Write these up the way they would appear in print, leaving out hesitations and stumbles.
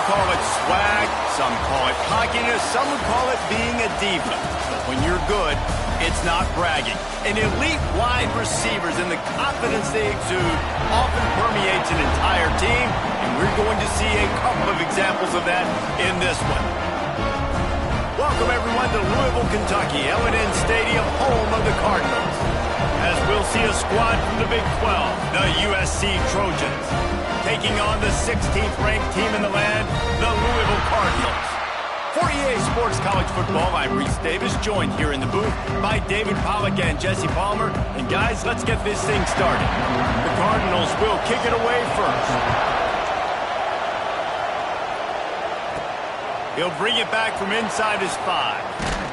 call it swag, some call it cockiness, some would call it being a diva. But when you're good, it's not bragging. An elite wide receivers and the confidence they exude often permeates an entire team, and we're going to see a couple of examples of that in this one. Welcome, everyone, to Louisville, Kentucky, L&N Stadium, home of the Cardinals. As we'll see a squad from the Big 12, the USC Trojans, taking on the 16th-ranked team in the land, the Louisville Cardinals. For EA Sports College Football, I'm Reese Davis, joined here in the booth by David Pollack and Jesse Palmer. And guys, let's get this thing started. The Cardinals will kick it away first. He'll bring it back from inside his 5.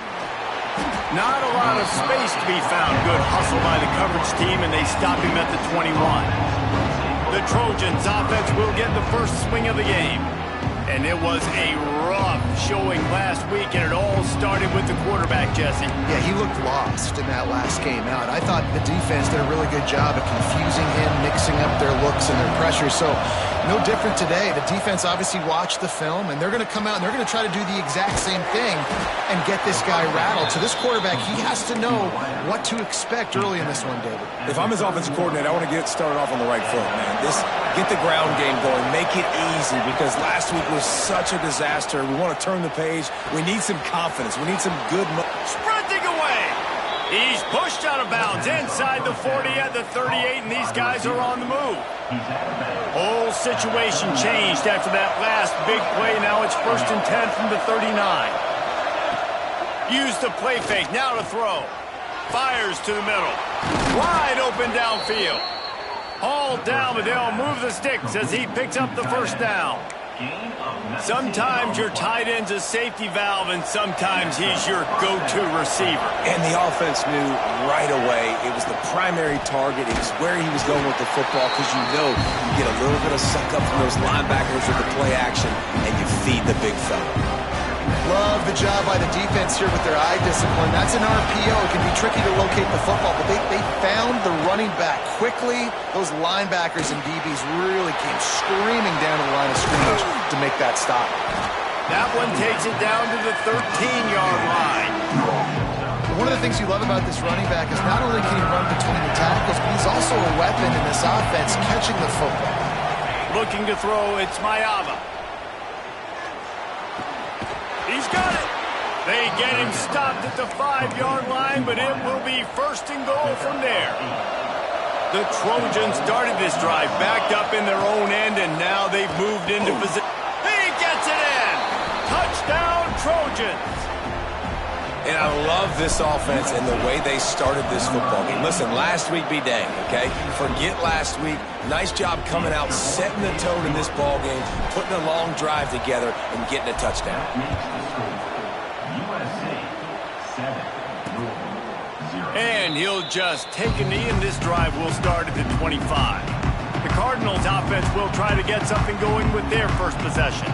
Not a lot of space to be found. Good hustle by the coverage team, and they stop him at the 21. The Trojans offense will get the first swing of the game. And it was a rough showing last week, and it all started with the quarterback, Jesse. Yeah, he looked lost in that last game out. I thought the defense did a really good job of confusing him, mixing up their looks and their pressure. So no different today. The defense obviously watched the film, and they're going to come out and they're going to try to do the exact same thing and get this guy rattled. So this quarterback, he has to know what to expect early in this one, David. If I'm his offensive coordinator, I want to get started off on the right foot, man. Get the ground game going. Make it easy, because last week was such a disaster. We want to turn the page. We need some confidence. We need some good... Sprinting away. He's pushed out of bounds inside the 40 at the 38, and these guys are on the move. Whole situation changed after that last big play. Now it's 1st and 10 from the 39. Use the play fake. Now to throw. Fires to the middle. Wide open downfield. Hauled down, but they'll move the sticks as he picks up the first down. Sometimes your tight end's a safety valve, and sometimes he's your go-to receiver. And the offense knew right away it was the primary target. It was where he was going with the football, because you know you get a little bit of suck-up from those linebackers with the play action, and you feed the big fella. Love the job by the defense here with their eye discipline. That's an RPO. It can be tricky to locate the football, but they found the running back quickly. Those linebackers and DBs really came screaming down to the line of scrimmage to make that stop. That one takes it down to the 13-yard line. One of the things you love about this running back is not only can he run between the tackles, but he's also a weapon in this offense, catching the football. Looking to throw, it's Mayava. He's got it. They get him stopped at the 5-yard line, but it will be 1st and goal from there. The Trojans started this drive backed up in their own end, and now they've moved into position. He gets it in. Touchdown, Trojans. And I love this offense and the way they started this football game. Listen, last week be dang, okay? Forget last week. Nice job coming out, setting the tone in this ball game, putting a long drive together, and getting a touchdown. And he'll just take a knee, and this drive will start at the 25. The Cardinals offense will try to get something going with their first possession.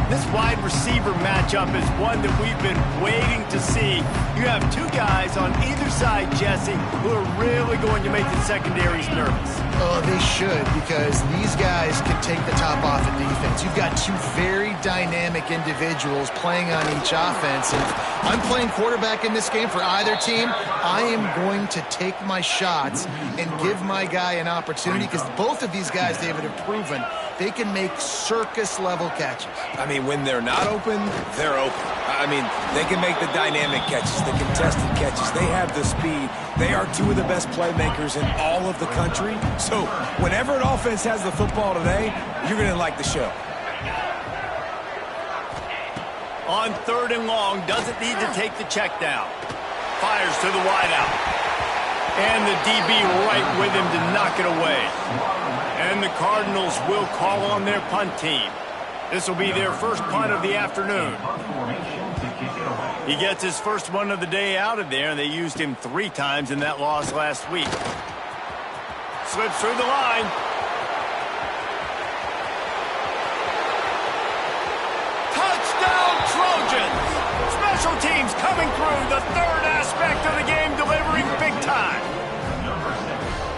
This wide receiver matchup is one that we've been waiting to see. You have two guys on either side, Jesse, who are really going to make the secondaries nervous. Oh, they should, because these guys can take the top off of defense. You've got two very dynamic individuals playing on each offense. And if I'm playing quarterback in this game for either team, I am going to take my shots and give my guy an opportunity, because both of these guys, David, have proven they can make circus-level catches. I mean, when they're not open, they're open. I mean, they can make the dynamic catches, the contested catches. They have the speed. They are two of the best playmakers in all of the country. So whenever an offense has the football today, you're going to like the show. On 3rd and long, doesn't need to take the check down. Fires to the wideout. And the DB right with him to knock it away. And the Cardinals will call on their punt team. This will be their first punt of the afternoon. He gets his first one of the day out of there, and they used him 3 times in that loss last week. Slips through the line. Touchdown, Trojans! Special teams coming through, the third aspect of the game, delivering big time.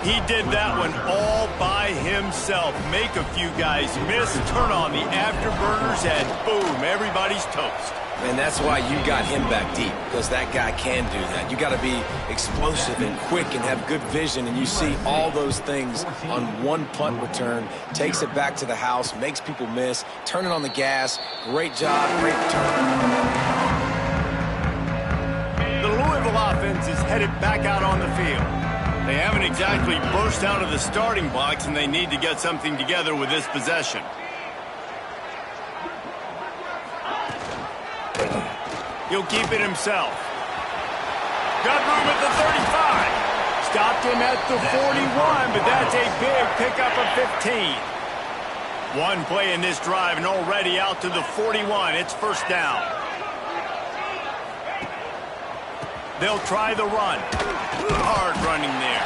He did that one all by himself. himself. Make a few guys miss, turn on the afterburners, and boom, everybody's toast. And that's why you got him back deep, because that guy can do that. You got to be explosive and quick and have good vision, and you see all those things on one punt return. Takes it back to the house, makes people miss, turning on the gas. Great job, great return. The Louisville offense is headed back out on the field. They haven't exactly burst out of the starting blocks, and they need to get something together with this possession. He'll keep it himself. Got room at the 35. Stopped him at the 41, but that's a big pickup of 15. One play in this drive and already out to the 41. It's first down. They'll try the run. Hard running there.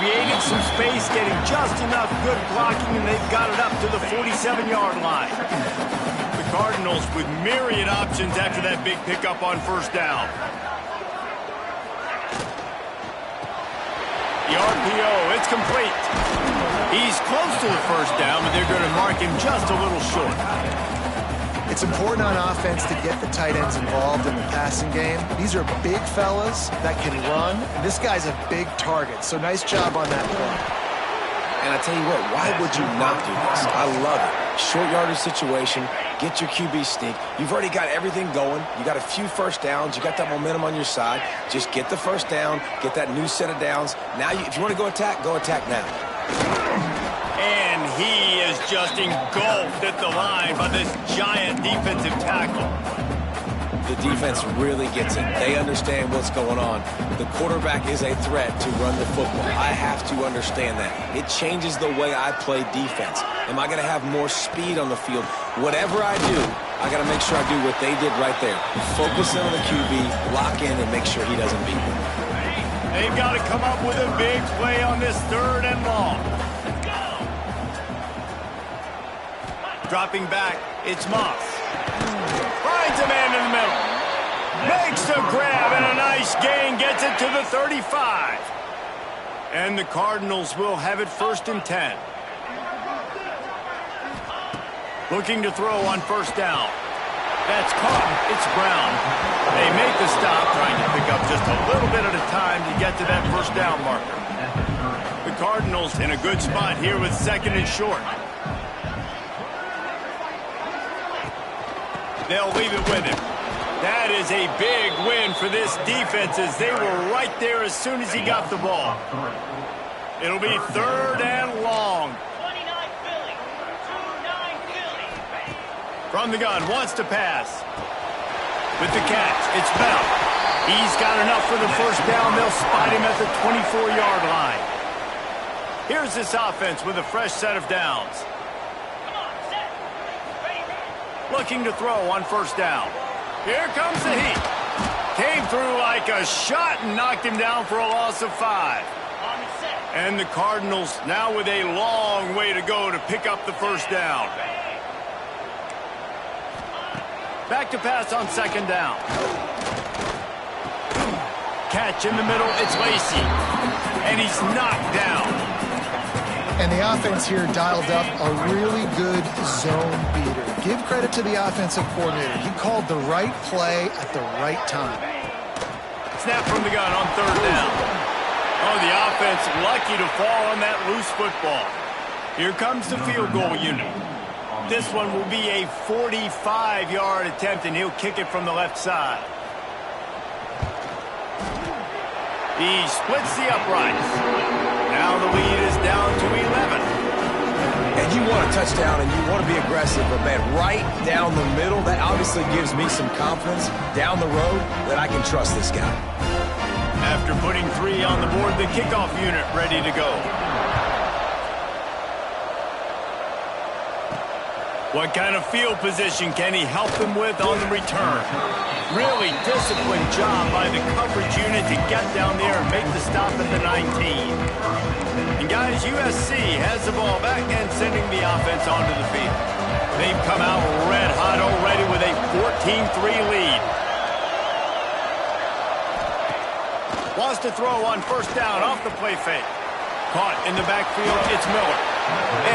Creating some space, getting just enough good blocking, and they've got it up to the 47-yard line. The Cardinals with myriad options after that big pickup on first down. The RPO, it's complete. He's close to the first down, but they're going to mark him just a little short. It's important on offense to get the tight ends involved in the passing game. These are big fellas that can run. And this guy's a big target, so nice job on that play. And I tell you what, why would you not do this? I love it. Short yardage situation, get your QB sneak. You've already got everything going. You got a few first downs. You got that momentum on your side. Just get the first down, get that new set of downs. Now, if you want to go attack now. And he is just engulfed at the line by this giant defensive tackle. The defense really gets it. They understand what's going on. The quarterback is a threat to run the football. I have to understand that. It changes the way I play defense. Am I going to have more speed on the field? Whatever I do, I got to make sure I do what they did right there. Focus in on the QB, lock in, and make sure he doesn't beat me. They've got to come up with a big play on this third and long. Dropping back, it's Moss. Finds a man in the middle. Makes the grab and a nice gain. Gets it to the 35. And the Cardinals will have it first and 10. Looking to throw on first down. That's caught. It's Brown. They make the stop, trying to pick up just a little bit at a time to get to that first down marker. The Cardinals in a good spot here with second and short. They'll leave it with him. That is a big win for this defense as they were right there as soon as he got the ball. It'll be third and long. From the gun, wants to pass. With the catch, it's Bell. He's got enough for the first down. They'll spot him at the 24-yard line. Here's this offense with a fresh set of downs. Looking to throw on first down. Here comes the heat. Came through like a shot and knocked him down for a loss of 5. And the Cardinals now with a long way to go to pick up the first down. Back to pass on second down. Catch in the middle, it's Lacy. And he's knocked down. And the offense here dialed up a really good zone beater. Give credit to the offensive coordinator. He called the right play at the right time. Snap from the gun on third down. Oh, the offense lucky to fall on that loose football. Here comes the field goal unit. This one will be a 45-yard attempt, and he'll kick it from the left side. He splits the uprights. Now the lead is down to 11. And you want a touchdown and you want to be aggressive, but man, right down the middle, that obviously gives me some confidence down the road that I can trust this guy. After putting 3 on the board, the kickoff unit ready to go. What kind of field position can he help them with on the return? Really disciplined job by the coverage unit to get down there and make the stop at the 19. And guys, USC has the ball back and sending the offense onto the field. They've come out red hot already with a 14-3 lead. Wants to throw on first down off the play fake. Caught in the backfield, it's Miller.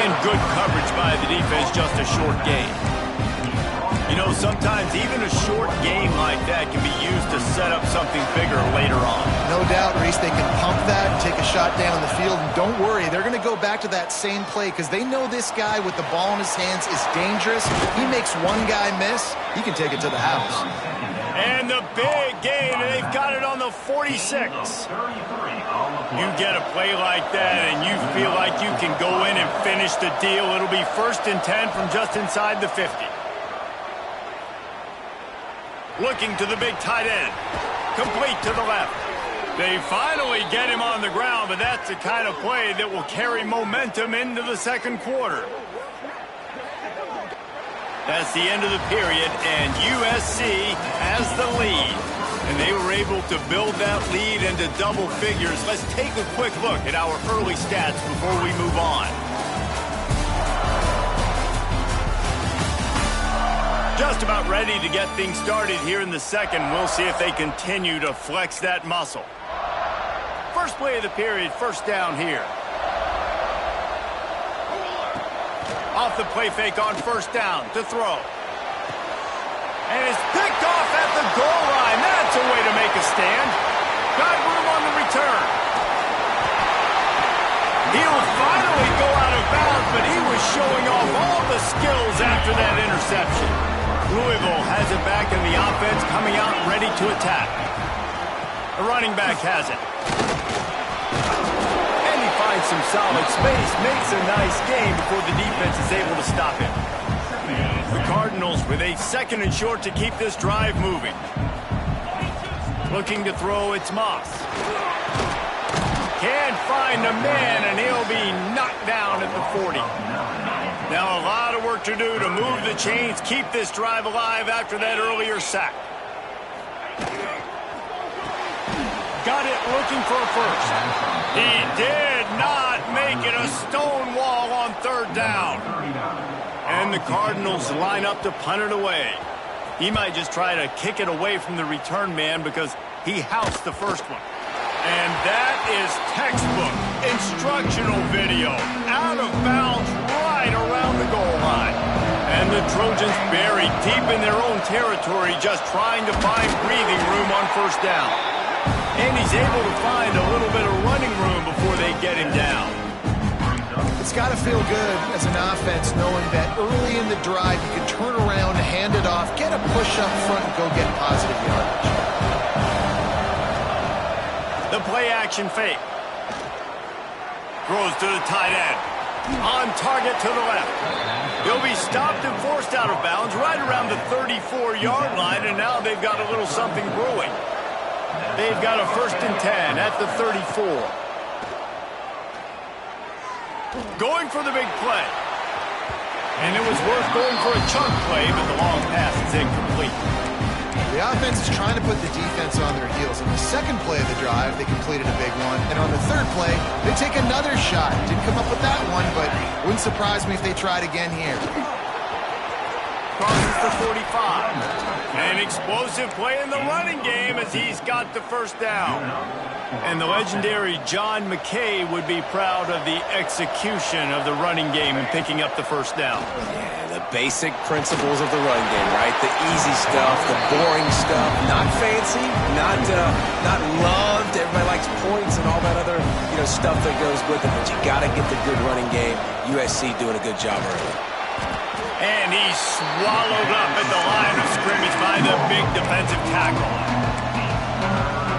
And good coverage by the defense, just a short gain. You know, sometimes even a short game like that can be used to set up something bigger later on. No doubt, Reese, they can pump that and take a shot down the field. And don't worry, they're going to go back to that same play because they know this guy with the ball in his hands is dangerous. He makes one guy miss, he can take it to the house. And the big gain, and they've got it on the 46. You get a play like that and you feel like you can go in and finish the deal. It'll be 1st and 10 from just inside the 50. Looking to the big tight end. Complete to the left. They finally get him on the ground, but that's the kind of play that will carry momentum into the second quarter. That's the end of the period, and USC has the lead. And they were able to build that lead into double figures. Let's take a quick look at our early stats before we move on. Just about ready to get things started here in the second. We'll see if they continue to flex that muscle. First play of the period, first down here. Off the play fake on first down to throw. And it's picked off at the goal line. That's a way to make a stand. Got room on the return. He'll finally go out of bounds, but he was showing off all the skills after that interception. Louisville has it back in the offense, coming out ready to attack. The running back has it. And he finds some solid space, makes a nice game before the defense is able to stop him. The Cardinals with a 2nd and short to keep this drive moving. Looking to throw, it's Moss. Can't find a man, and he'll be knocked down at the 40. Now a lot of work to do to move the chains, keep this drive alive after that earlier sack. Got it looking for a first. He did not make it, a stone wall on 3rd down. And the Cardinals line up to punt it away. He might just try to kick it away from the return man because he housed the first one. And that is textbook instructional video. Out of bounds right around the goal line. And the Trojans buried deep in their own territory, just trying to find breathing room on first down. And he's able to find a little bit of running room before they get him down. It's got to feel good as an offense knowing that early in the drive you can turn around, hand it off, get a push up front, and go get positive yardage. The play-action fake. Throws to the tight end. On target to the left. He'll be stopped and forced out of bounds right around the 34-yard line, and now they've got a little something brewing. They've got a 1st and 10 at the 34. Going for the big play. And it was worth going for a chunk play, but the long pass is incomplete. The offense is trying to put the defense on their heels. On the 2nd play of the drive, they completed a big one. And on the 3rd play, they take another shot. Didn't come up with that one, but wouldn't surprise me if they tried again here. Crosses the 45. An explosive play in the running game as he's got the first down. And the legendary John McKay would be proud of the execution of the running game and picking up the first down. Yeah, the basic principles of the run game, right? The easy stuff, the boring stuff, not fancy, not loved. Everybody likes points and all that other stuff that goes with it. But you got to get the good running game. USC doing a good job early. And he's swallowed up at the line of scrimmage by the big defensive tackle.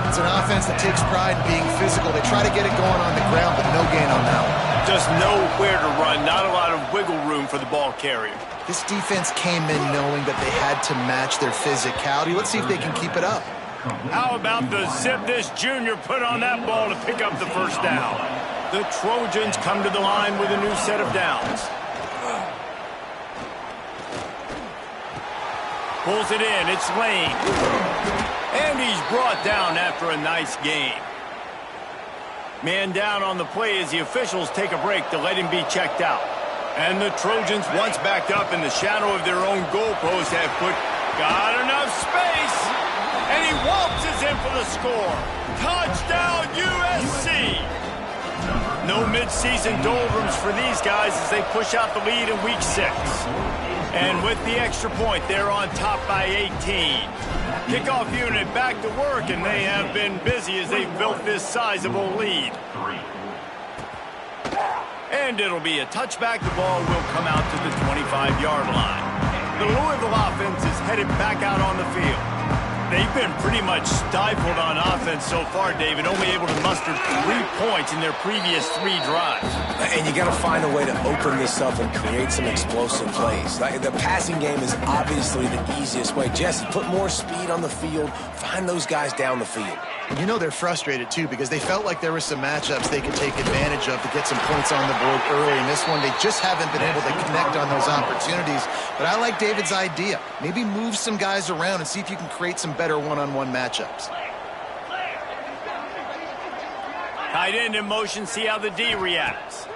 It's an offense that takes pride in being physical. They try to get it going on the ground, but no gain on that one. Just nowhere to run, not a lot of wiggle room for the ball carrier. This defense came in knowing that they had to match their physicality. Let's see if they can keep it up. How about the zip this junior put on that ball to pick up the first down? The Trojans come to the line with a new set of downs. Pulls it in, it's Lane. And he's brought down after a nice gain. Man down on the play as the officials take a break to let him be checked out. And the Trojans, once backed up in the shadow of their own goalpost, have got enough space. And he waltzes in for the score. Touchdown, USC. No mid-season doldrums for these guys as they push out the lead in Week 6. And with the extra point, they're on top by 18. Kickoff unit back to work, and they have been busy as they've built this sizable lead. And it'll be a touchback. The ball will come out to the 25-yard line. The Louisville offense is headed back out on the field. They've been pretty much stifled on offense so far, David, only able to muster 3 points in their previous 3 drives. And you got to find a way to open this up and create some explosive plays. Like, the passing game is obviously the easiest way. Jesse, put more speed on the field. Find those guys down the field. You know they're frustrated, too, because they felt like there were some matchups they could take advantage of to get some points on the board early. In this one, they just haven't been able to connect on those opportunities. But I like David's idea. Maybe move some guys around and see if you can create some better one-on-one matchups. Tight end in motion, see how the D reacts.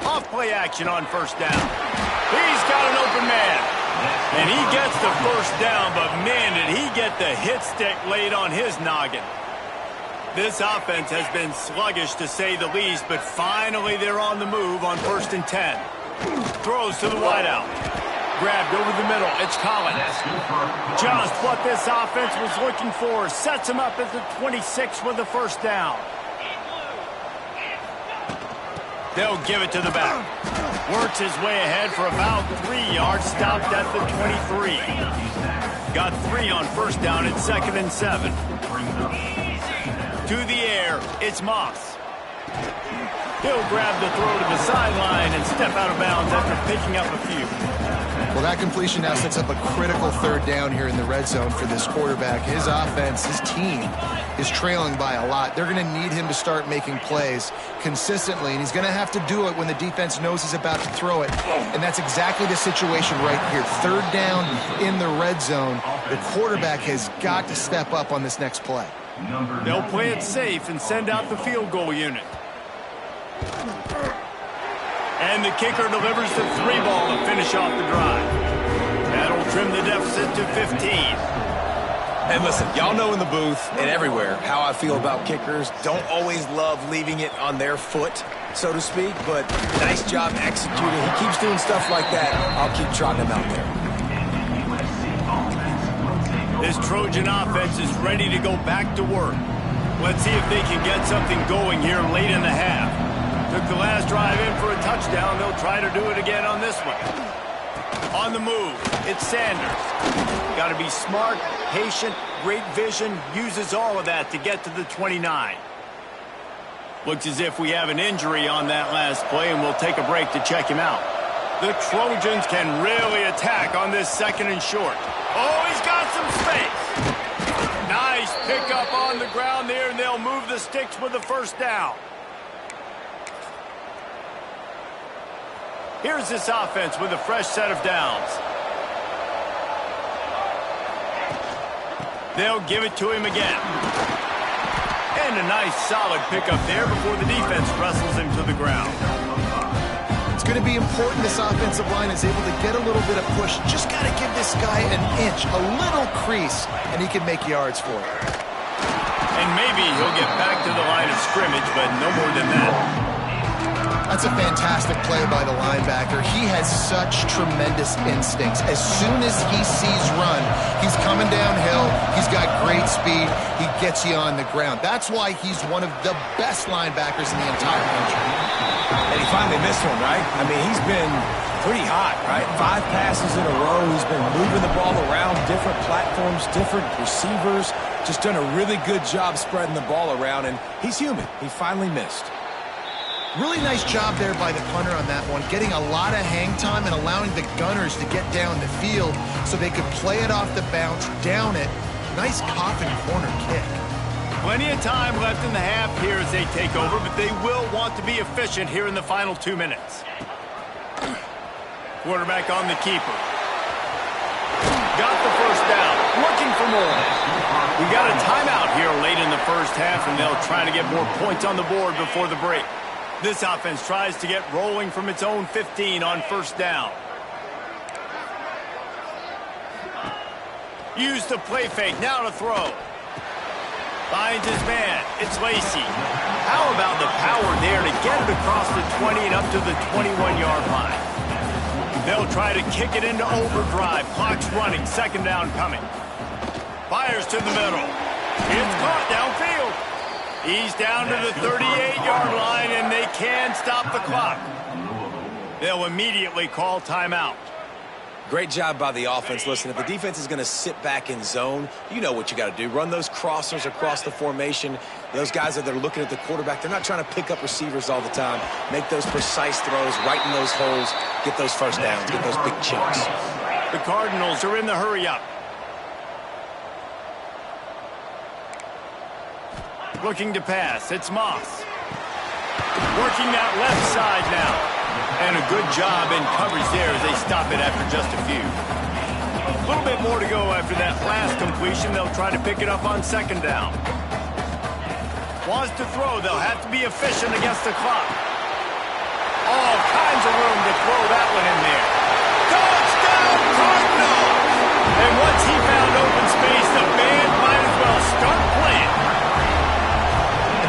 Off play action on first down. He's got an open man. And he gets the first down, but man, did he get the hit stick laid on his noggin. This offense has been sluggish to say the least, but finally they're on the move on 1st and 10. Throws to the wideout. Grabbed over the middle. It's Collins. Just what this offense was looking for. Sets him up at the 26 with the first down. They'll give it to the back. Works his way ahead for about 3 yards. Stopped at the 23. Got 3 on first down at 2nd and 7. To the air, it's Moss. He'll grab the throw to the sideline and step out of bounds after picking up a few. Well, that completion now sets up a critical 3rd down here in the red zone for this quarterback. His offense, his team, is trailing by a lot. They're going to need him to start making plays consistently, and he's going to have to do it when the defense knows he's about to throw it. And that's exactly the situation right here. 3rd down in the red zone. The quarterback has got to step up on this next play. They'll play it safe and send out the field goal unit. And the kicker delivers the 3-ball to finish off the drive. That'll trim the deficit to 15. And listen, y'all know in the booth and everywhere how I feel about kickers. Don't always love leaving it on their foot, so to speak, but nice job executing. He keeps doing stuff like that. I'll keep trotting him out there. This Trojan offense is ready to go back to work. Let's see if they can get something going here late in the half. Took the last drive in for a touchdown. They'll try to do it again on this one. On the move, it's Sanders. Got to be smart, patient, great vision. Uses all of that to get to the 29. Looks as if we have an injury on that last play, and we'll take a break to check him out. The Trojans can really attack on this 2nd and short. Oh, he's got some space. Nice pickup on the ground there, and they'll move the sticks with the first down. Here's this offense with a fresh set of downs. They'll give it to him again. And a nice solid pickup there before the defense wrestles him to the ground. It's going to be important this offensive line is able to get a little bit of push. Just got to give this guy an inch, a little crease, and he can make yards for it. And maybe he'll get back to the line of scrimmage, but no more than that. That's a fantastic play by the linebacker. He has such tremendous instincts. As soon as he sees run, he's coming downhill. He's got great speed. He gets you on the ground. That's why he's one of the best linebackers in the entire country. And he finally missed one, right? I mean, he's been pretty hot, right? 5 passes in a row. He's been moving the ball around, different platforms, different receivers. Just done a really good job spreading the ball around, and he's human. He finally missed. Really nice job there by the punter on that one, getting a lot of hang time and allowing the gunners to get down the field so they could play it off the bounce, down it. Nice coffin corner kick. Plenty of time left in the half here as they take over, but they will want to be efficient here in the final 2 minutes. Quarterback on the keeper. Got the first down. Looking for more. We got a timeout here late in the first half, and they'll try to get more points on the board before the break. This offense tries to get rolling from its own 15 on first down. Use the play fake, now to throw. Finds his man, it's Lacey. How about the power there to get it across the 20 and up to the 21-yard line? They'll try to kick it into overdrive. Clock's running. Second down coming. Fires to the middle. It's caught downfield. He's down to the 38-yard line, and they can't stop the clock. They'll immediately call timeout. Great job by the offense. Listen, if the defense is going to sit back in zone, you know what you got to do. Run those crossers across the formation. Those guys that are looking at the quarterback, they're not trying to pick up receivers all the time. Make those precise throws, right in those holes, get those first downs, get those big chunks. The Cardinals are in the hurry-up. Looking to pass. It's Moss. Working that left side now. And a good job in coverage there as they stop it after just a few. A little bit more to go after that last completion. They'll try to pick it up on second down. Wants to throw. They'll have to be efficient against the clock. All kinds of room to throw that one in there. Touchdown, Cardinals! And once he found open space, the band might as well start playing.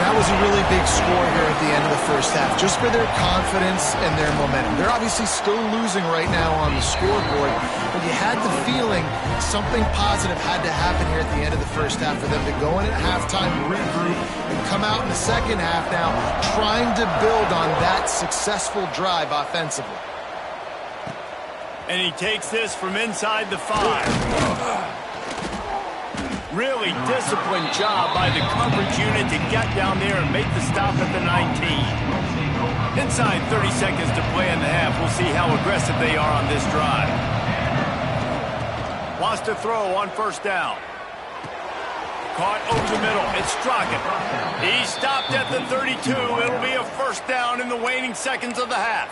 That was a really big score here at the end of the first half, just for their confidence and their momentum. They're obviously still losing right now on the scoreboard, but you had the feeling something positive had to happen here at the end of the first half for them to go in at halftime, regroup, and come out in the second half now trying to build on that successful drive offensively. And he takes this from inside the 5. Really disciplined job by the coverage unit to get down there and make the stop at the 19. Inside 30 seconds to play in the half. We'll see how aggressive they are on this drive. Wants to throw on first down. Caught over the middle. It's Strachan. He stopped at the 32. It'll be a first down in the waning seconds of the half.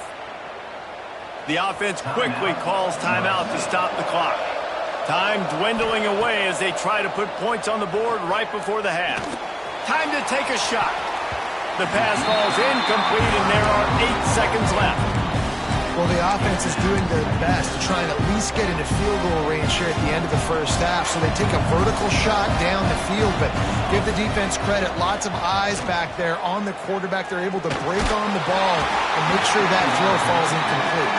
The offense quickly calls timeout to stop the clock. Time dwindling away as they try to put points on the board right before the half. Time to take a shot. The pass falls incomplete, and there are 8 seconds left. Well, the offense is doing their best to try and at least get into field goal range here at the end of the first half. So they take a vertical shot down the field, but give the defense credit. Lots of eyes back there on the quarterback. They're able to break on the ball and make sure that throw falls incomplete.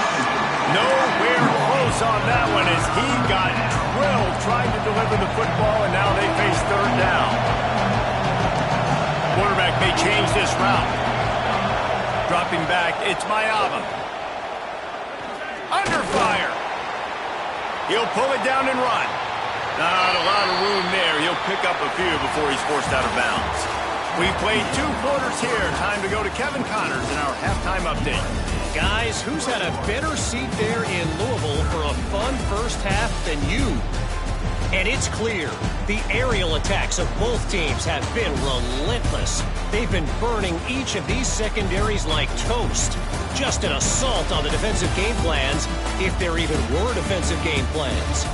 Nowhere close on that one as he got drilled trying to deliver the football, and now they face third down. Quarterback may change this route. Dropping back, it's Mayava. Under fire. He'll pull it down and run. Not a lot of room there. He'll pick up a few before he's forced out of bounds. We played 2 quarters here. Time to go to Kevin Connors in our halftime update. Guys, who's had a better seat there in Louisville for a fun first half than you? And it's clear, the aerial attacks of both teams have been relentless. They've been burning each of these secondaries like toast. Just an assault on the defensive game plans, if there even were defensive game plans.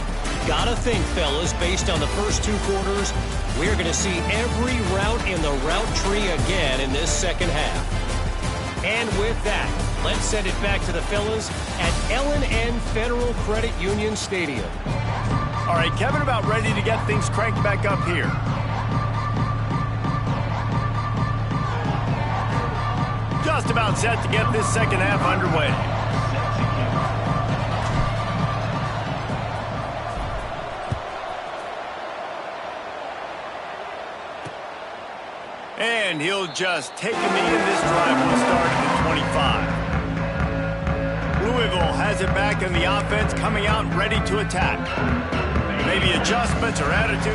Gotta think, fellas, based on the first 2 quarters, we're going to see every route in the route tree again in this second half. And with that, let's send it back to the fellas at L&N Federal Credit Union Stadium. All right, Kevin, about ready to get things cranked back up here. Just about set to get this second half underway. And he'll just take a knee, and this drive will start at the 25. Louisville has it back in the offense, coming out ready to attack. Maybe adjustments or attitude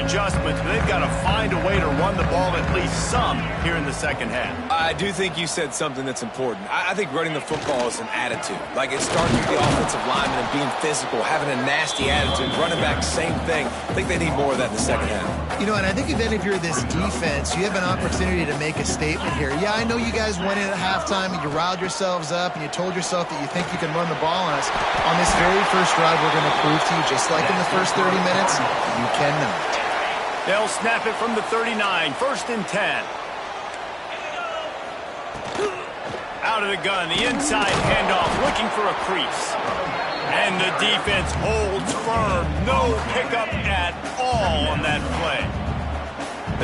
adjustments, but they've got to find a way to run the ball at least some here in the second half. I do think you said something that's important. I think running the football is an attitude. Like, it starts with the offensive lineman and being physical, having a nasty attitude. Running back, same thing. I think they need more of that in the second half. You know, and I think if you're this defense, you have an opportunity to make a statement here. Yeah, I know you guys went in at halftime and you riled yourselves up and you told yourself that you think you can run the ball on us. On this very first drive, we're going to prove to you, just like in the first 30 minutes, you cannot. They'll snap it from the 39, first and 10. Out of the gun, the inside handoff, looking for a crease. And the defense holds firm. No pickup at all on that play.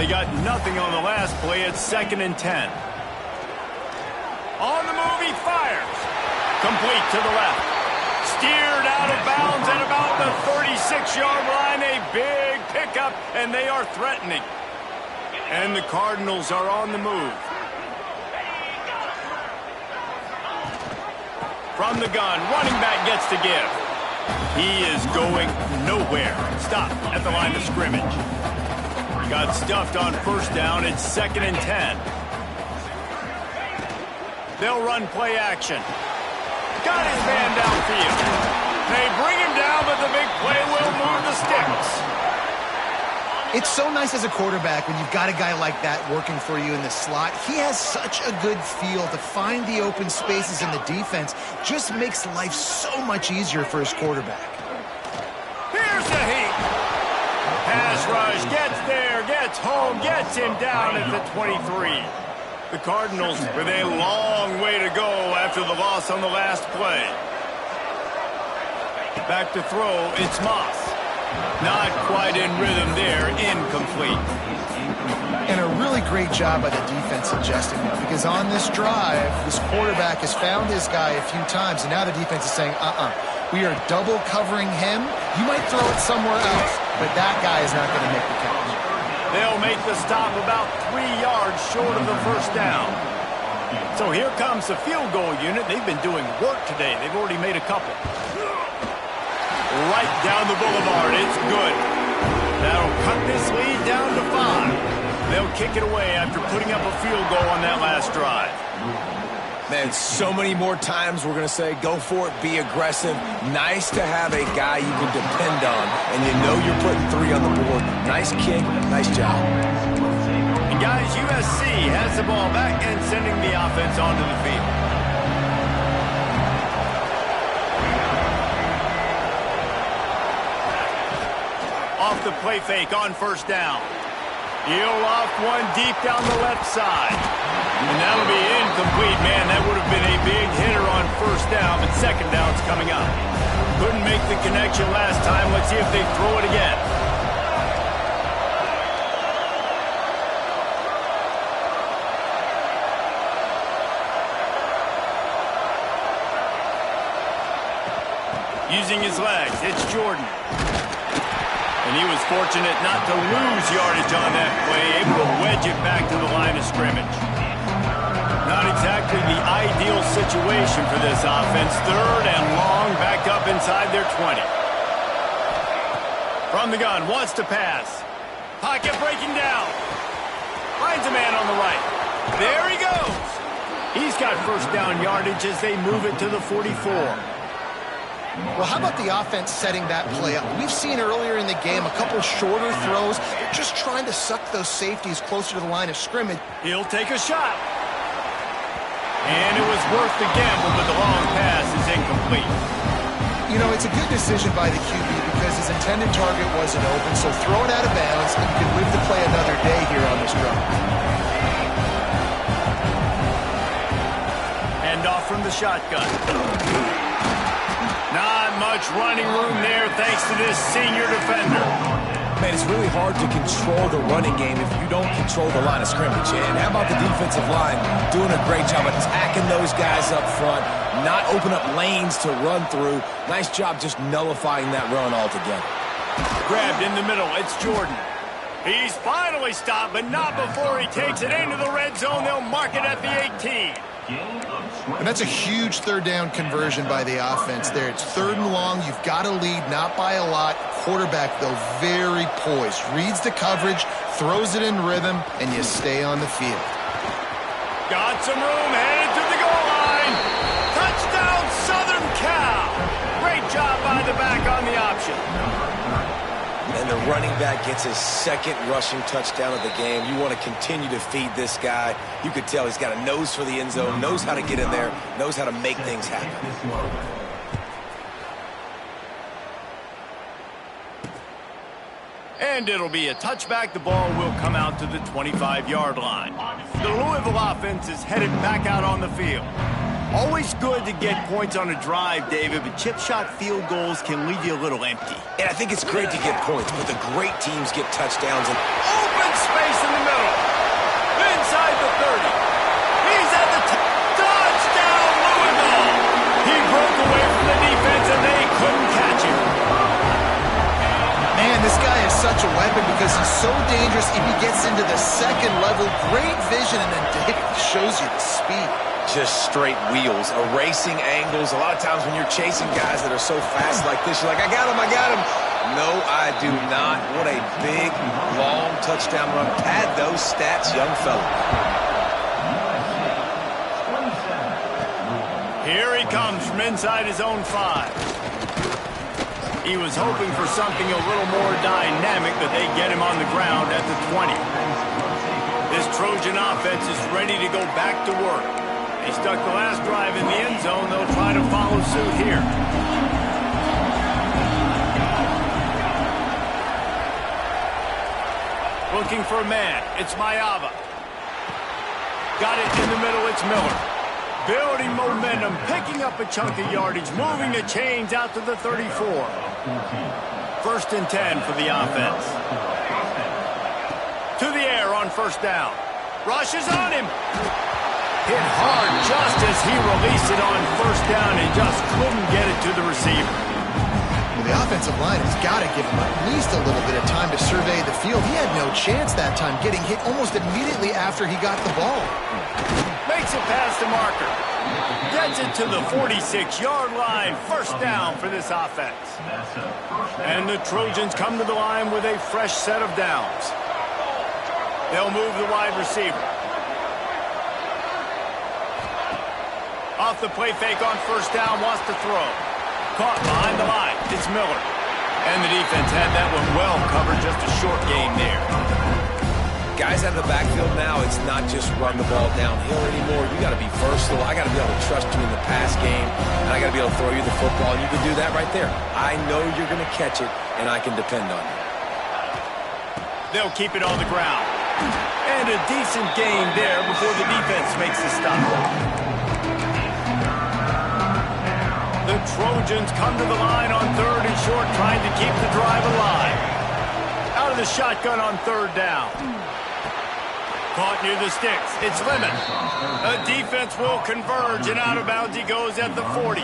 They got nothing on the last play. It's 2nd and 10. On the move, he fires. Complete to the left. Steered out of bounds at about the 36-yard line. A big pickup, and they are threatening. And the Cardinals are on the move. From the gun, running back gets to give. He is going nowhere. Stop at the line of scrimmage. Got stuffed on 1st down. It's 2nd and 10. They'll run play action. Got his man downfield. They bring him down, but the big play will move the sticks. It's so nice as a quarterback when you've got a guy like that working for you in the slot. He has such a good feel to find the open spaces in the defense. Just makes life so much easier for his quarterback. Here's the heat. Pass rush, gets there, gets home, gets him down at the 23. The Cardinals with a long way to go after the loss on the last play. Back to throw, it's Moss. Not quite in rhythm there, incomplete. And a really great job by the defense adjusting that, because on this drive, this quarterback has found his guy a few times, and now the defense is saying, we are double covering him. You might throw it somewhere else, but that guy is not going to make the catch. They'll make the stop about 3 yards short of the 1st down. So here comes the field goal unit. They've been doing work today. They've already made a couple. Right down the boulevard. It's good. That'll cut this lead down to 5. They'll kick it away after putting up a field goal on that last drive. Man, so many more times we're going to say, go for it, be aggressive. Nice to have a guy you can depend on, and you know you're putting 3 on the board. Nice kick, nice job. And guys, USC has the ball back and sending the offense onto the field. Off the play fake on 1st down. He'll loft one deep down the left side. And that'll be incomplete, man. That would have been a big hitter on 1st down, but 2nd down's coming up. Couldn't make the connection last time. Let's see if they throw it again. Using his legs, it's Jordan. And he was fortunate not to lose yardage on that play, able to wedge it back to the line of scrimmage. Not exactly the ideal situation for this offense. 3rd and long, back up inside their 20. From the gun, wants to pass. Pocket breaking down. Finds a man on the right. There he goes. He's got 1st down yardage as they move it to the 44. Well, how about the offense setting that play up? We've seen earlier in the game a couple shorter throws. They're just trying to suck those safeties closer to the line of scrimmage. He'll take a shot. And it was worth the gamble, but the long pass is incomplete. You know, it's a good decision by the QB because his intended target wasn't open, so throw it out of bounds, and you can live to play another day here on this drive. Hand off from the shotgun. Not much running room there thanks to this senior defender. Man, it's really hard to control the running game if you don't control the line of scrimmage. And how about the defensive line doing a great job attacking those guys up front, not open up lanes to run through. Nice job just nullifying that run altogether. Grabbed in the middle, it's Jordan. He's finally stopped, but not before he takes it into the red zone. They'll mark it at the 18. And that's a huge 3rd down conversion by the offense there. It's 3rd and long. You've got to lead, not by a lot. Quarterback, though, very poised. Reads the coverage, throws it in rhythm, and you stay on the field. Got some room, headed to the goal line. Touchdown, Southern Cal. Great job by the back on the option. And the running back gets his 2nd rushing touchdown of the game. You want to continue to feed this guy. You could tell he's got a nose for the end zone, knows how to get in there, knows how to make things happen. And it'll be a touchback. The ball will come out to the 25-yard line. The Louisville offense is headed back out on the field. Always good to get points on a drive, David, but chip shot field goals can leave you a little empty. And I think it's great to get points, but the great teams get touchdowns. And open space in the middle. Inside the 30. He's at the touchdown, Louisville. He broke away from the defense, and they couldn't catch him. Man, this guy is such a weapon because he's so dangerous if he gets into the second level. Great vision, and then David shows you the speed. just straight wheels, erasing angles. A lot of times when you're chasing guys that are so fast like this, you're like, I got him, I got him. No, I do not. What a big, long touchdown run. Pad those stats, young fella. Here he comes from inside his own 5. He was hoping for something a little more dynamic, but they get him on the ground at the 20. This Trojan offense is ready to go back to work. They stuck the last drive in the end zone. They'll try to follow suit here. Looking for a man. It's Mayava. Got it in the middle. It's Miller. Building momentum, picking up a chunk of yardage, moving the chains out to the 34. First and 10 for the offense. To the air on first down. Rush is on him. Hit hard just as he released it on first down and just couldn't get it to the receiver. Well, the offensive line has got to give him at least a little bit of time to survey the field. He had no chance that time, getting hit almost immediately after he got the ball. Makes it past the marker. Gets it to the 46-yard line. First down for this offense. And the Trojans come to the line with a fresh set of downs. They'll move the wide receiver. Off the play fake on first down, wants to throw. Caught behind the line. It's Miller. And the defense had that one well covered. Just a short game there. Guys out of the backfield now, it's not just run the ball downhill anymore. You got to be versatile. I got to be able to trust you in the pass game, and I got to be able to throw you the football, and you can do that right there. I know you're going to catch it, and I can depend on you. They'll keep it on the ground. And a decent gain there before the defense makes the stop. The Trojans come to the line on third and short, trying to keep the drive alive. Out of the shotgun on third down. Caught near the sticks. It's Lemon. A defense will converge, and out of bounds he goes at the 40.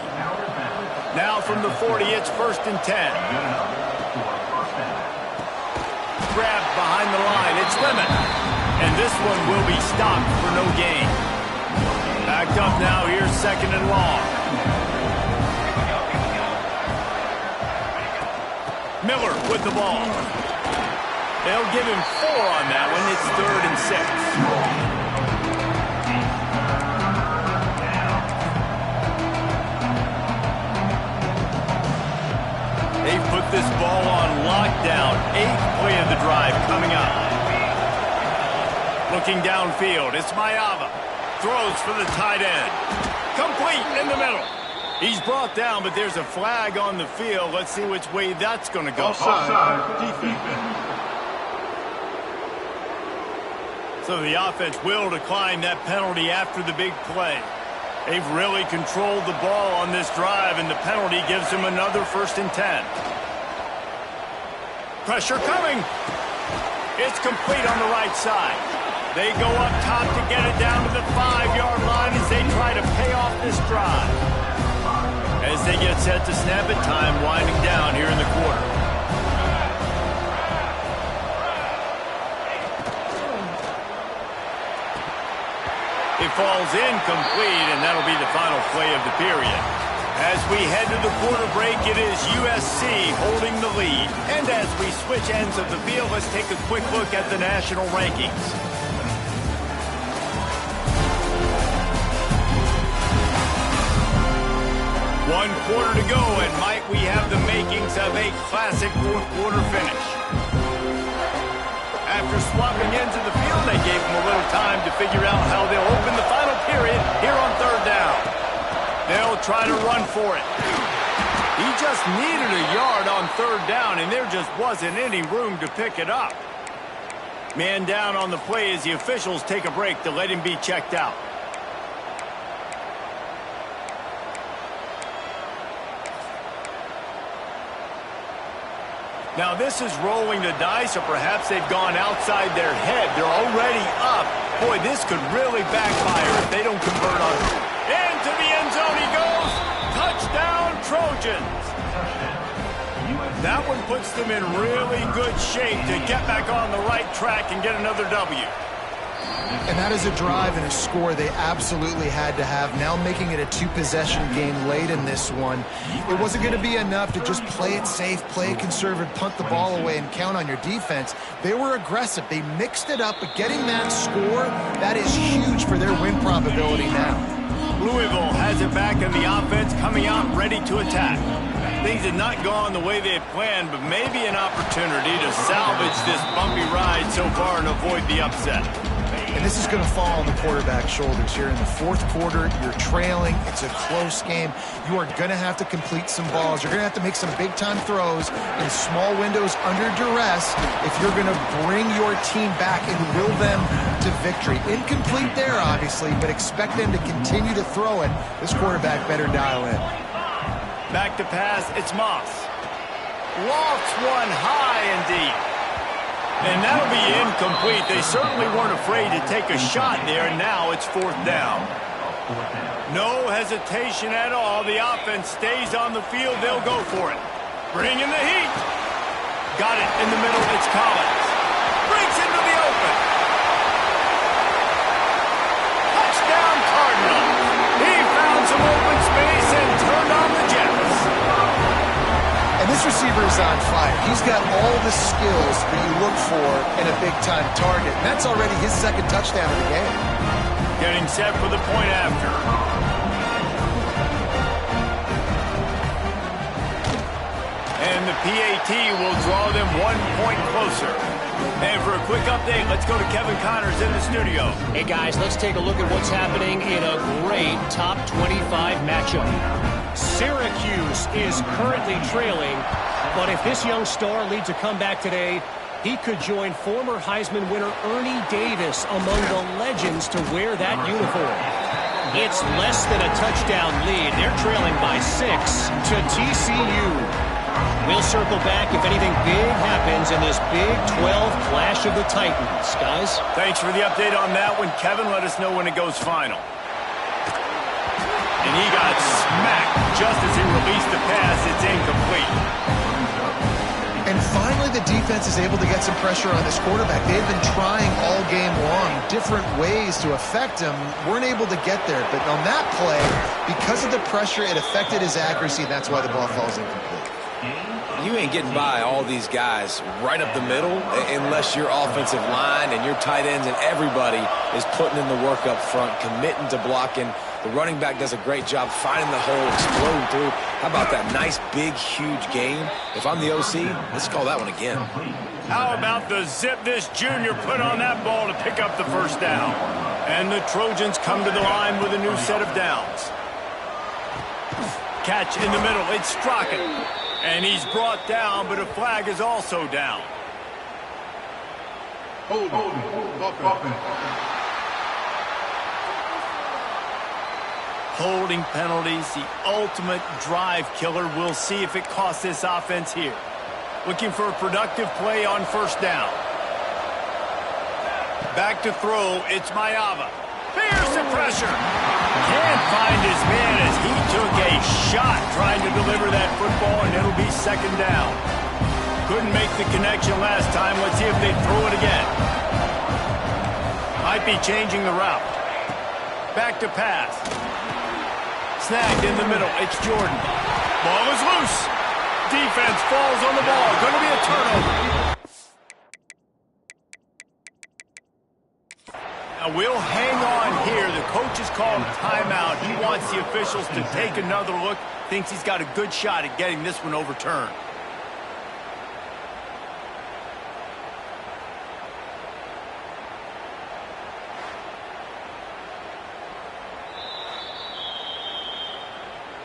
Now from the 40, it's first and 10. Grabbed behind the line. It's Lemon. And this one will be stopped for no gain. Backed up now. Here's second and long. Miller with the ball. They'll give him 4 on that one. It's third and 6. They've put this ball on lockdown. 8th play of the drive coming up. Looking downfield, it's Mayava. Throws for the tight end. Complete in the middle. He's brought down, but there's a flag on the field. Let's see which way that's going to go. Offside, defense. So the offense will decline that penalty after the big play. They've really controlled the ball on this drive, and the penalty gives them another first and 10. Pressure coming. It's complete on the right side. They go up top to get it down to the 5-yard line as they try to pay off this drive. As they get set to snap it, time winding down here in the quarter. It falls incomplete, and that'll be the final play of the period. As we head to the quarter break, it is USC holding the lead. And as we switch ends of the field, let's take a quick look at the national rankings. One quarter to go, and might we have the makings of a classic fourth quarter finish. After swapping ends of the field, they gave them a little time to figure out how they'll open the final period here on third down. They'll try to run for it. He just needed a yard on third down, and there just wasn't any room to pick it up. Man down on the play as the officials take a break to let him be checked out. Now this is rolling the dice, or perhaps they've gone outside their head. They're already up. Boy, this could really backfire if they don't convert on it. Into the end zone he goes. Touchdown, Trojans. That one puts them in really good shape to get back on the right track and get another W. And that is a drive and a score they absolutely had to have. Now making it a two-possession game late in this one. It wasn't going to be enough to just play it safe, play it conservative, punt the ball away, and count on your defense. They were aggressive. They mixed it up, but getting that score, that is huge for their win probability now. Louisville has it back in the offense, coming out ready to attack. Things had not gone the way they had planned, but maybe an opportunity to salvage this bumpy ride so far and avoid the upset. And this is going to fall on the quarterback's shoulders here in the fourth quarter. You're trailing. It's a close game. You are going to have to complete some balls. You're going to have to make some big-time throws in small windows under duress if you're going to bring your team back and will them to victory. Incomplete there, obviously, but expect them to continue to throw it. This quarterback better dial in. Back to pass, it's Moss. Lofts one high and deep. And that'll be incomplete. They certainly weren't afraid to take a shot there, and now it's fourth down. No hesitation at all. The offense stays on the field. They'll go for it. Bring in the heat. Got it in the middle. It's Collins. Breaks into the open. Touchdown, Cardinals. He found some open space and turned on the Jets. And this receiver is on fire. He's got all the skills that you look for in a big-time target. And that's already his second touchdown of the game. Getting set for the point after. And the PAT will draw them 1 point closer. And for a quick update, let's go to Kevin Connors in the studio. Hey, guys, let's take a look at what's happening in a great top 25 matchup. Syracuse is currently trailing, but if this young star leads a comeback today, he could join former Heisman winner Ernie Davis among the legends to wear that uniform. It's less than a touchdown lead. They're trailing by 6 to TCU. We'll circle back if anything big happens in this Big 12 clash of the Titans. Guys? Thanks for the update on that one, Kevin. Let us know when it goes final. And he got smacked just as he released the pass. It's incomplete. And finally, the defense is able to get some pressure on this quarterback. They've been trying all game long different ways to affect him. Weren't able to get there. But on that play, because of the pressure, it affected his accuracy. And that's why the ball falls incomplete. You ain't getting by all these guys right up the middle unless your offensive line and your tight ends and everybody is putting in the work up front, committing to blocking. The running back does a great job finding the hole, exploding through. How about that nice, big, huge game? If I'm the OC, let's call that one again. How about the zip this junior put on that ball to pick up the first down? And the Trojans come to the line with a new set of downs. Catch in the middle. It's Strachan. And he's brought down, but a flag is also down. Holding penalties, the ultimate drive killer. We'll see if it costs this offense here. Looking for a productive play on first down. Back to throw, it's Mayava. Fears the pressure. Can't find his man as he took a shot trying to deliver that football, and it'll be second down. Couldn't make the connection last time. Let's see if they throw it again. Might be changing the route. Back to pass. Snagged in the middle. It's Jordan. Ball is loose. Defense falls on the ball. Going to be a turnover. Now we'll hang on here. The coach has called a timeout. He wants the officials to take another look. Thinks he's got a good shot at getting this one overturned.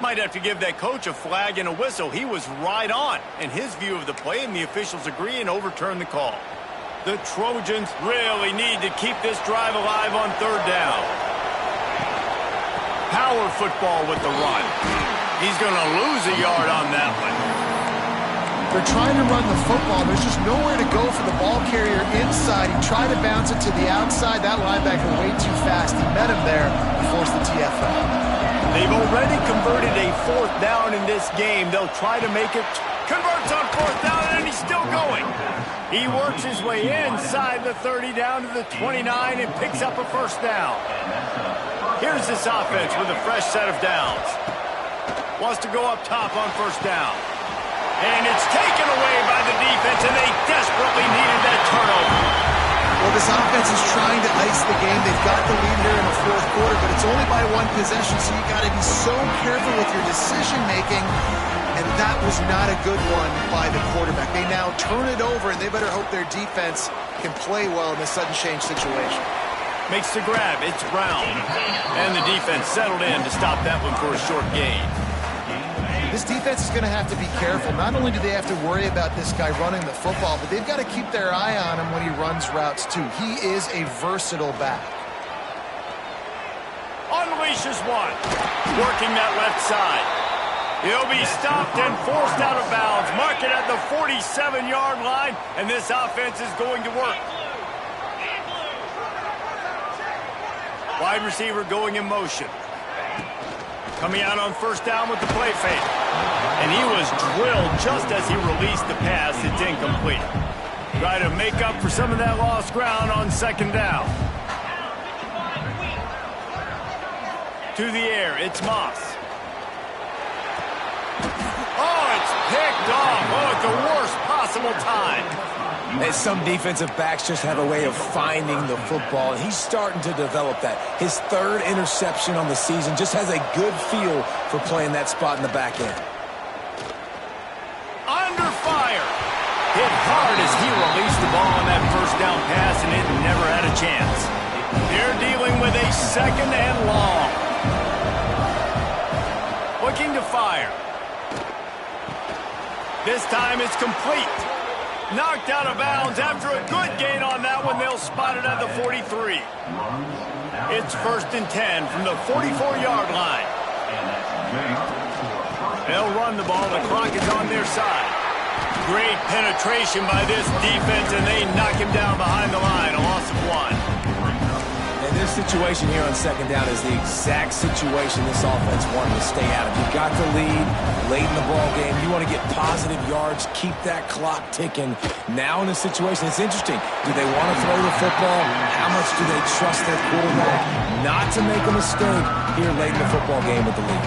Might have to give that coach a flag and a whistle. He was right on in his view of the play, and the officials agree and overturn the call. The Trojans really need to keep this drive alive on third down. Power football with the run. He's going to lose a yard on that one. They're trying to run the football. There's just nowhere to go for the ball carrier inside. He tried to bounce it to the outside. That linebacker way too fast. He met him there and forced the TFL. They've already converted a 4th down in this game. They'll try to make it. Converts on 4th down, and he's still going. He works his way inside the 30 down to the 29 and picks up a 1st down. Here's this offense with a fresh set of downs. Wants to go up top on 1st down. And it's taken away by the defense, and they desperately needed that turnover. Well, this offense is trying to ice the game. They've got the lead here in the 4th quarter, but it's only by 1 possession, so you got to be so careful with your decision-making. And that was not a good one by the quarterback. They now turn it over, and they better hope their defense can play well in this sudden change situation. Makes the grab. It's Brown. And the defense settled in to stop that one for a short gain. This defense is going to have to be careful. Not only do they have to worry about this guy running the football, but they've got to keep their eye on him when he runs routes, too. He is a versatile back. Unleashes one. Working that left side. He'll be stopped and forced out of bounds. Mark it at the 47-yard line, and this offense is going to work. Wide receiver going in motion. Coming out on 1st down with the play fake. And he was drilled just as he released the pass. It's incomplete. Try to make up for some of that lost ground on 2nd down. To the air, it's Moss. Oh, it's picked off. Oh, at the worst possible time. And some defensive backs just have a way of finding the football, and he's starting to develop that. His 3rd interception on the season, just has a good feel for playing that spot in the back end. Under fire. Hit hard as he released the ball on that 1st down pass, and it never had a chance. They're dealing with a 2nd and long. Looking to fire. This time it's complete. Knocked out of bounds after a good gain on that one. They'll spot it at the 43. It's 1st and 10 from the 44-yard line. They'll run the ball. The clock is on their side. Great penetration by this defense, and they knock him down behind the line. A loss of 1. And this situation here on 2nd down is the exact situation this offense wanted to stay out of. You got the lead late in the ball game. You want to get positive yards, keep that clock ticking. Now in a situation, it's interesting. Do they want to throw the football? How much do they trust their quarterback not to make a mistake here late in the football game with the lead?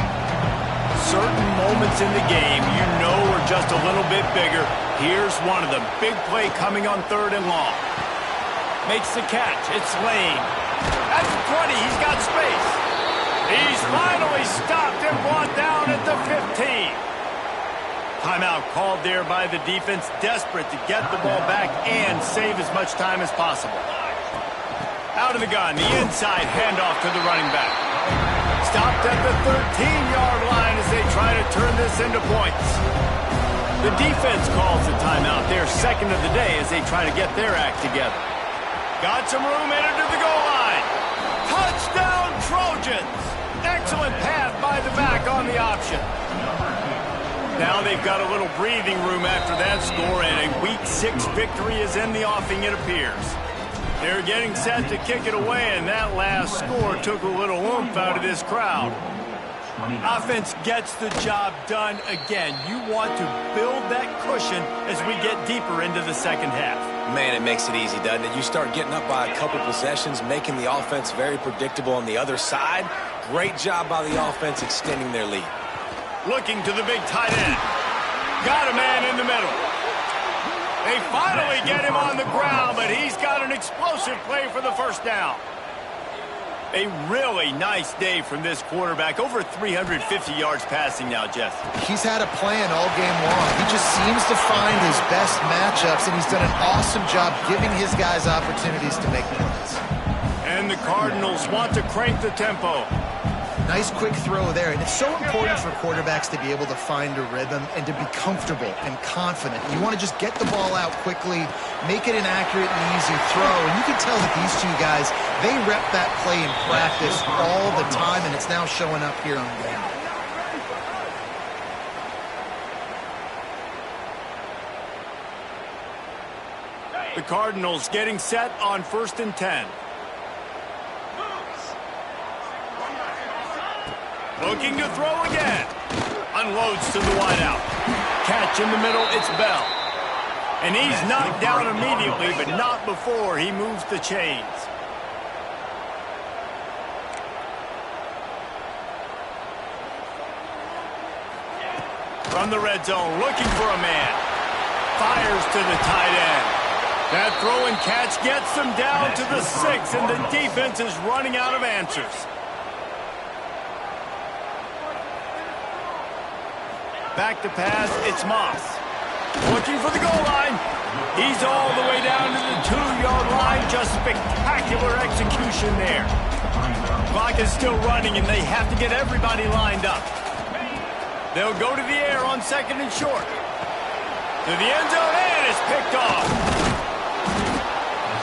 Certain moments in the game you know are just a little bit bigger. Here's one of them. Big play coming on 3rd and long. Makes the catch. It's Lane. That's 20. He's got space. He's finally stopped and brought down at the 15. Timeout called there by the defense, desperate to get the ball back and save as much time as possible. Out of the gun, the inside handoff to the running back. Stopped at the 13-yard line as they try to turn this into points. The defense calls the timeout, their 2nd of the day, as they try to get their act together. Got some room in it to the goal line. Touchdown, Trojans! Excellent pass by the back on the option. Now they've got a little breathing room after that score, and a Week 6 victory is in the offing, it appears. They're getting set to kick it away, and that last score took a little oomph out of this crowd. Offense gets the job done again. You want to build that cushion as we get deeper into the 2nd half. Man, it makes it easy, doesn't it? You start getting up by a couple possessions, making the offense very predictable on the other side. Great job by the offense extending their lead. Looking to the big tight end. Got a man in the middle. They finally get him on the ground, but he's got an explosive play for the 1st down. A really nice day from this quarterback. Over 350 yards passing now, Jeff. He's had a plan all game long. He just seems to find his best matchups, and he's done an awesome job giving his guys opportunities to make plays. And the Cardinals want to crank the tempo. Nice quick throw there, and it's so important for quarterbacks to be able to find a rhythm and to be comfortable and confident. You want to just get the ball out quickly, make it an accurate and easy throw, and you can tell that these two guys, they rep that play in practice all the time, and it's now showing up here on game. The Cardinals getting set on 1st and 10. Looking to throw again. Unloads to the wideout. Catch in the middle, it's Bell. And he's knocked down immediately, but not before he moves the chains. From the red zone, looking for a man. Fires to the tight end. That throw and catch gets them down to the 6, and the defense is running out of answers. Back to pass, it's Moss. Looking for the goal line. He's all the way down to the 2-yard line. Just spectacular execution there. Clock is still running, and they have to get everybody lined up. They'll go to the air on 2nd and short. To the end zone, and it's picked off.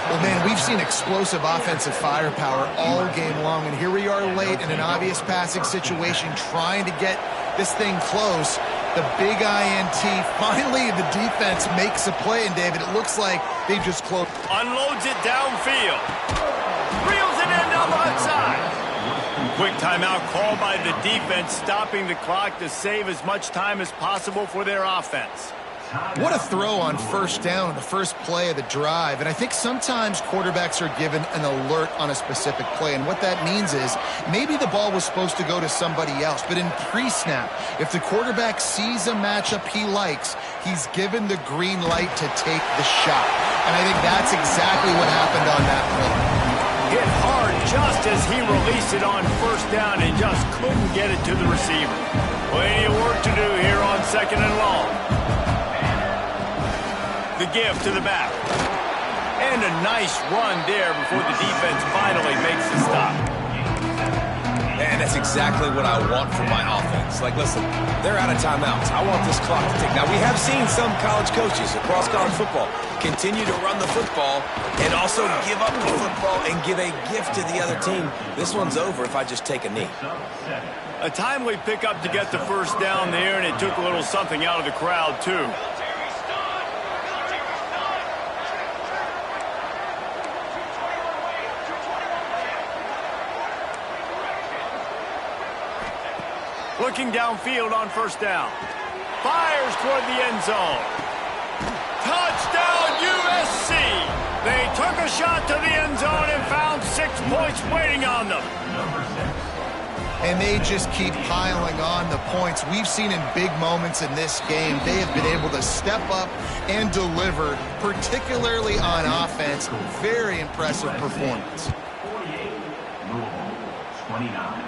Well, man, we've seen explosive offensive firepower all game long, and here we are late in an obvious passing situation trying to get this thing close. The big INT. Finally, the defense makes a play, and David, it looks like they just closed. Unloads it downfield. Reels it in down the left side. Quick timeout called by the defense, stopping the clock to save as much time as possible for their offense. What a throw on 1st down on the first play of the drive. And I think sometimes quarterbacks are given an alert on a specific play. And what that means is maybe the ball was supposed to go to somebody else. But in pre-snap, if the quarterback sees a matchup he likes, he's given the green light to take the shot. And I think that's exactly what happened on that play. Hit hard just as he released it on 1st down and just couldn't get it to the receiver. Plenty of work to do here on 2nd and long. The give to the back. And a nice run there before the defense finally makes the stop. And that's exactly what I want from my offense. Like, listen, they're out of timeouts. I want this clock to tick. Now, we have seen some college coaches across college football continue to run the football and also give up the football and give a gift to the other team. This one's over if I just take a knee. A timely pickup to get the 1st down there, and it took a little something out of the crowd, too. Looking downfield on 1st down. Fires toward the end zone. Touchdown, USC! They took a shot to the end zone and found 6 points waiting on them. And they just keep piling on the points. We've seen in big moments in this game, they have been able to step up and deliver, particularly on offense. Very impressive performance. 48, Louisville, 29.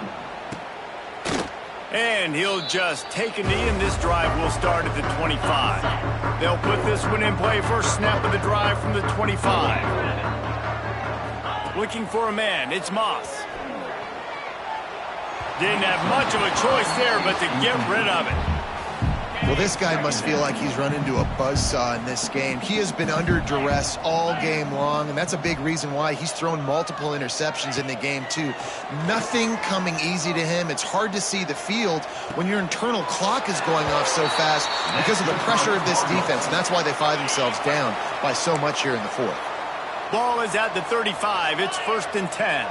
And he'll just take a knee, and this drive will start at the 25. They'll put this one in play. First snap of the drive from the 25. Looking for a man. It's Moss. Didn't have much of a choice there, but to get rid of it. Well, this guy must feel like he's run into a buzzsaw in this game. He has been under duress all game long, and that's a big reason why he's thrown multiple interceptions in the game, too. Nothing coming easy to him. It's hard to see the field when your internal clock is going off so fast because of the pressure of this defense, and that's why they find themselves down by so much here in the 4th. Ball is at the 35. It's 1st and 10.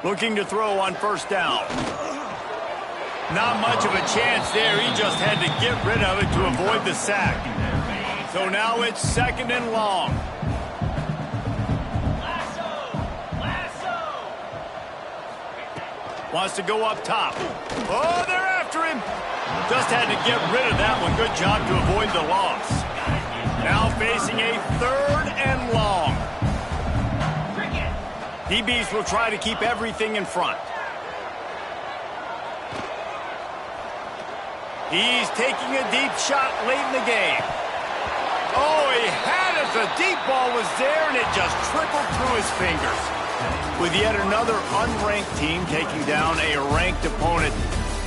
Looking to throw on 1st down. Not much of a chance there. He just had to get rid of it to avoid the sack. So now it's 2nd and long. Wants to go up top. Oh, they're after him. Just had to get rid of that one. Good job to avoid the loss. Now facing a 3rd and long. DBs will try to keep everything in front. He's taking a deep shot late in the game. Oh, he had it. The deep ball was there, and it just trickled through his fingers. With yet another unranked team taking down a ranked opponent,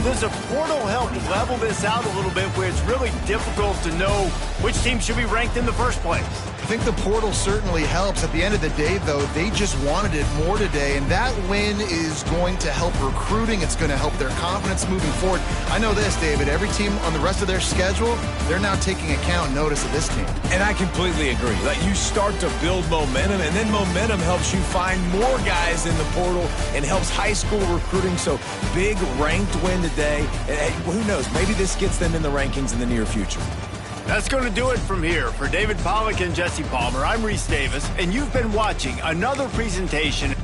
Does a portal help level this out a little bit where it's really difficult to know which team should be ranked in the first place? I think the portal certainly helps. At the end of the day, though, they just wanted it more today, and that win is going to help recruiting. It's going to help their confidence moving forward. I know this, David. Every team on the rest of their schedule, they're now taking account and notice of this team. And I completely agree. Like, you start to build momentum, and then momentum helps you find more guys in the portal and helps high school recruiting. So big ranked win today. And hey, who knows? Maybe this gets them in the rankings in the near future. That's going to do it from here. For David Pollack and Jesse Palmer, I'm Reese Davis, and you've been watching another presentation